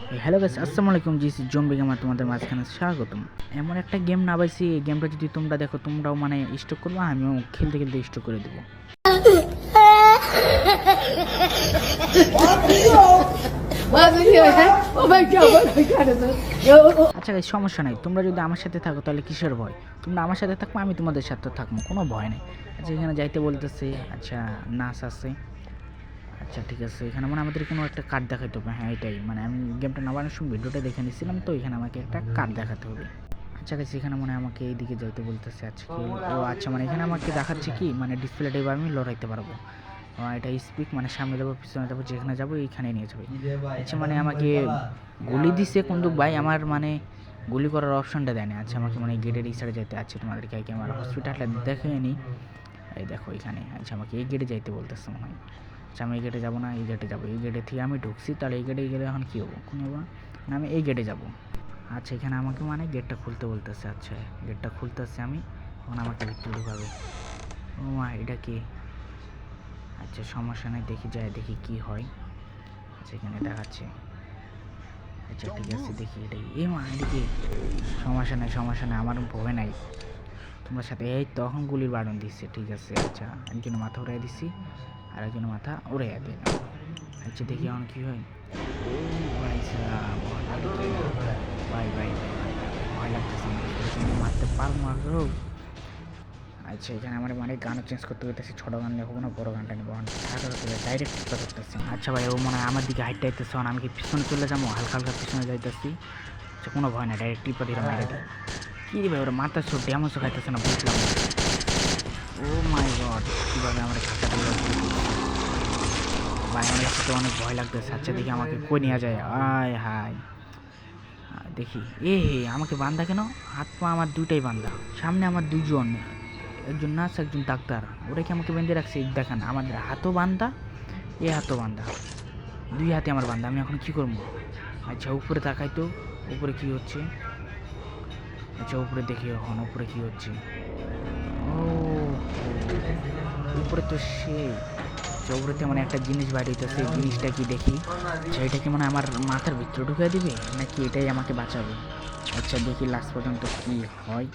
Hello guys, আসসালামু আলাইকুম। GC zombie gamer তোমাদের মাঝখানে স্বাগতম। এমন একটা গেম না পাইছি, এই গেমটা যদি তোমরা দেখো তোমরাও মানে স্টক করবো, আমিও খেলতে খেলতে স্টক করে দেবো। আচ্ছা গাইস, সমস্যা নাই, তোমরা যদি আমার সাথে থাকো তাহলে কিসের ভয়? তোমরা আমার সাথে থাকবো, আমি তোমাদের সাথে থাকবো, কোনো ভয় নেই। আচ্ছা, এখানে যাইতে বলতেছে। আচ্ছা, নাচ আছে। আচ্ছা ঠিক আছে, এখানে মানে আমাদের কোনো একটা কার্ড দেখাতে হবে। হ্যাঁ, এটাই মানে আমি গেমটা নামানোর সময় ভিডিওটা দেখে নিয়েছিলাম, তো এখানে আমাকে একটা কার্ড দেখাতে হবে। আচ্ছা গাইস, এখানে মানে আমাকে এইদিকে যাইতে বলতেছে। আচ্ছা কি, ও আচ্ছা, মানে এখানে আমাকে দেখাচ্ছে কি মানে ডিসপ্লেটা এবার আমি লড়াইতে পারবো। এটা স্পিক মানে সামনে যাবো পিছনে যাবো, যেখানে যাবো এইখানে নিয়ে যাবে। আচ্ছা মানে আমাকে গুলি দিছে কিন্তু ভাই আমার মানে গুলি করার অপশনটা দেয়নি। আচ্ছা আমাকে মানে গেটের এই সাইডে যেতে। আছে তোমাদেরকে আগে আমার হসপিটালটা দেখে নিই। এই দেখো এখানে। আচ্ছা আমাকে এই গেটে যাইতে বলতেছে মনে হয়। আচ্ছা আমি এই গেটে যাবো না, এই গেটে যাবো। এই গেটে থেকে আমি ঢুকছি, তাহলে এই গেটে গেলে এখন কী হবো? কোন হবো না, আমি এই গেটে যাবো। আচ্ছা এখানে আমাকে মানে গেটটা খুলতে বলতেছে। আচ্ছা গেটটা খুলতেছে আমি, এখন আমাকে ভিতরে ঢুকাবে। ও মা, এটা কি? আচ্ছা সমস্যা নেই, দেখি যায় দেখি কি হয়। আচ্ছা এখানে দেখাচ্ছে। আচ্ছা ঠিক আছে, দেখি এটাই। এ মা, এটা কি? সমস্যা নেই সমস্যা নেই, আমার ভয় নাই তোমার সাথে। এই তখন গুলির বারণ দিচ্ছে। ঠিক আছে, আচ্ছা একজনের মাথা উড়াই দিচ্ছি, আর একজনের মাথা উড়াইয়া দিলাম। আচ্ছা দেখি এখন কী হয়। ও ভাই সাহেব, ভাই ভাই ভাই ভাই ভয় লাগতেছে, মারতে পারবো মারো। আচ্ছা এখানে আমার মানে গানও চেঞ্জ করতে হইতেছে। ছোটো গান নেবো না, বড়ো গানটা নেবো, ডাইরেক্ট টিপা করতেছে। আচ্ছা ভাই, ও মনে হয় আমার দিকে হাইট আইতেছে, আমি কি পিছনে চলে যাবো? হালকা হালকা পিছনে যাইতেছি। আচ্ছা কোনো ভয় না, ডাইরেক্ট টিপা দিয়ে মারে দিই। কী রে ভাই, ওরা মাথার সব ড্যামেজও খাইতেছে না, বুঝলাম। ও মাই গড, কীভাবে আমার ধাক্কা দিয়ে ভাই, আমার কাছে তো অনেক ভয় লাগতেছে। আচ্ছা দেখি আমাকে কই নিয়ে যায়। আয় হায়, দেখি। এ হে, আমাকে বান্ধা কেন? হাত পা আমার দুইটাই বান্ধা। সামনে আমার দুইজন, একজন নার্স একজন ডাক্তার, ওরা কি আমাকে বেঁধে রাখছে? দেখেন আমাদের হাতও বান্ধা, এ হাতও বান্ধা, দুই হাতে আমার বান্ধা। আমি এখন কী করবো? আচ্ছা উপরে তাকাই তো, উপরে কী হচ্ছে? আচ্ছা উপরে দেখি এখন উপরে কী হচ্ছে। ও উপরে তো সে চৌড়তে মানে একটা জিনিস বাইরে হইতেছে। এই জিনিসটা কি দেখি? আচ্ছা এটা কি মানে আমার মাথার ভিতরে ঢুকে দিবে নাকি এটাই আমাকে বাঁচাবে? আচ্ছা দেখি লাস্ট পর্যন্ত কি হয়।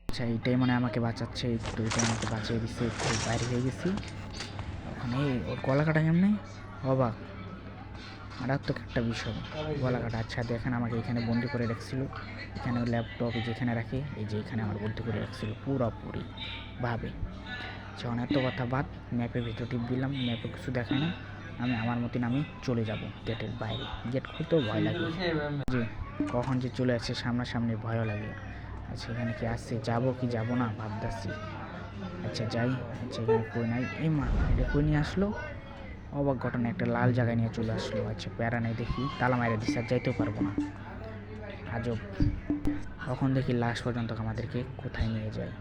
আচ্ছা এটাই মানে আমাকে বাঁচাচ্ছে, একটু এটা আমাকে বাঁচিয়ে দিচ্ছে, একটু বাইরে হয়ে গেছি। ওখানে ওর গলা কাটা কেমনে? অবাক, মারাত্মক একটা বিষয়, গলা কাটা। আচ্ছা দেখেন আমাকে এখানে বন্দি করে রাখছিল, এখানে ল্যাপটপ যেখানে রাখি, এই যে এখানে আমার বন্দি করে রাখছিল পুরোপুরি ভাবে। যখন এত কথা বাদ, ম্যাপের ভিতর টিপ দিলাম, ম্যাপে কিছু দেখায় না। আমি আমার মতন আমি চলে যাব গেটের বাইরে। গেট খুলতেও ভয় লাগে যে কখন যে চলে আসছে সামনাসামনি, ভয়ও লাগে। আচ্ছা এখানে কি আসছে, যাবো কি যাবো না ভাবতেছি। আচ্ছা যাই। আচ্ছা এখানে কই নাই। এই মা, এটা কই নিয়ে আসলো? অবাক ঘটনা, একটা লাল জায়গায় নিয়ে চলে আসলো। আচ্ছা প্যারা নেই, দেখি তালা মাইরে দিচ্ছে, আর যাইতেও পারবো না। আজব। তখন দেখি লাস্ট পর্যন্ত আমাদেরকে কোথায় নিয়ে যায়।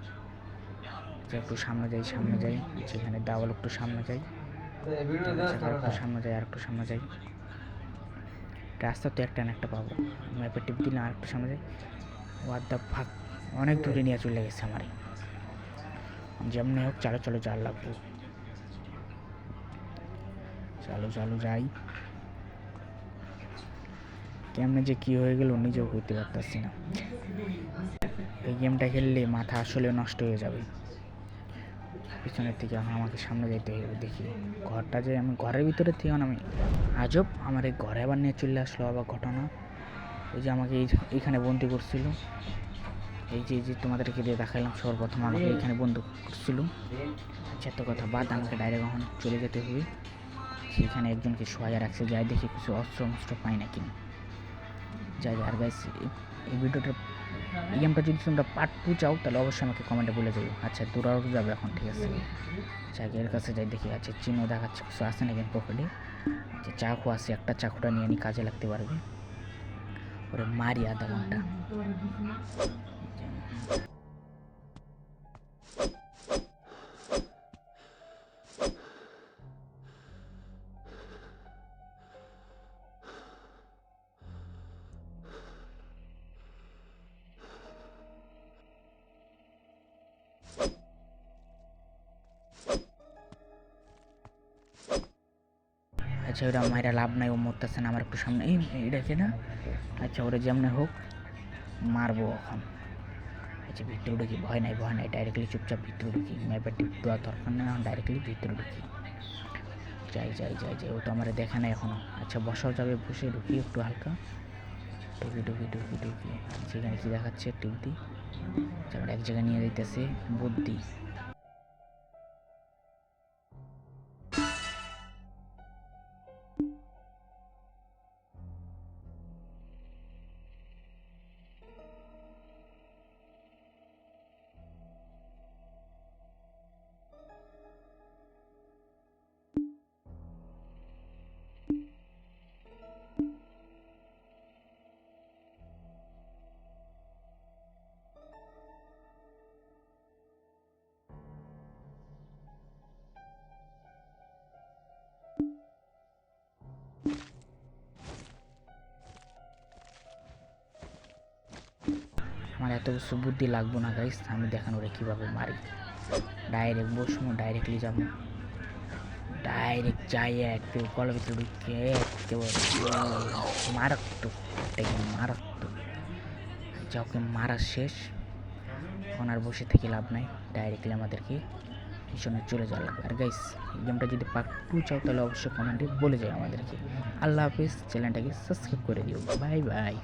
একটু সামনে যাই সামনে যাই, যেখানে দেওয়াল একটু সামনে যাই, আর একটু সামনে যাই, আর একটু সামনে যাই। রাস্তা তো একটা না একটা পাবো, ম্যাপে টিপ দিলে আর একটু সামনে যাই। ওয়াট দ্য ফাক, অনেক দূরে নিয়ে চলে গেছে আমারে। যেমনি হোক চালো চলো, যার লাগবো, চালো চালো যাই। কেমনে যে কী হয়ে গেল নিজেও করতে পারতেছি না। এই গেমটা খেললে মাথা আসলে নষ্ট হয়ে যাবে। পিছনের থেকে এখন আমাকে সামনে যেতে হবে। দেখি ঘরটা, যে আমি ঘরের ভিতরে থেকে আমি আজব, আমার এই ঘরে আবার নিয়ে চলে আসলো আবার ঘটনা। ওই যে আমাকে এইখানে বন্দি করছিল, এই যে তোমাদেরকে দিয়ে দেখালাম সর্বপ্রথম আমাকে এইখানে বন্দি করছিল। আচ্ছা এত কথা বাদ, আমাকে ডাইরেক্ট এখন চলে যেতে হবে। সেখানে একজনকে শোয়া রাখছে, যাই দেখি কিছু অস্ত্র মস্ত্র পাই না কিনা। যাই আর গাইস, এই ভিডিওটা, এই গেমটা যদি তোমরা পার্ট 2 চাও তাহলে অবশ্যই আমাকে কমেন্টে বলে যাবো। আচ্ছা দূরাও যাবে এখন, ঠিক আছে। আচ্ছা এর কাছে যাই দেখি। আচ্ছা চিহ্ন দেখাচ্ছে কিছু আছে নাকি পকেটে। আচ্ছা চাকু আছে, একটা চাকুটা নিয়ে কাজে লাগতে পারবে। ওরে মারি আধা ঘন্টা। আচ্ছা ওরা মায়েরা লাভ নাই, ও মরতেছে না, আমার একটু সামনে এটাকে না। আচ্ছা ওরা যেমন হোক মারবো এখন। আচ্ছা ভিতরে ঢুকি, ভয় নাই ডাইরেক্টলি চুপচাপ ভিতরে ঢুকি, ম্যাপের টিপ দেওয়ার দরকার নেই, ডাইরেক্টলি ভিতরে ঢুকি। যাই, ও তো আমার দেখে না এখনো। আচ্ছা বসাও যাবে, বসে ঢুকি একটু হালকা, ঢুকি। সেখানে কি দেখাচ্ছে টিপ দি, জায়গাটা এক জায়গায় নিয়ে যাইতেছে বুদ্ধি। আমার এত কিছু বুদ্ধি লাগবো না গাইস, আমি দেখানো রে কীভাবে মারি। ডাইরেক্ট বসবো, ডাইরেক্টলি যাবো, ডাইরেক্ট যাই একটু কলের ভিতরে ঢুকে একেবারে মারাত্মক, মারাত্মক। যা ওকে মারা শেষ, এখন আর বসে থেকে লাভ নাই, ডাইরেক্টলি আমাদেরকে পিছনে চলে যাওয়া লাগবে। আর গাইস এই গেমটা যদি পার্ট 2 চাও তাহলে অবশ্যই কমেন্টে বলে যায় আমাদেরকে। আল্লাহ হাফিজ, চ্যানেলটাকে সাবস্ক্রাইব করে দিও, বাই বাই।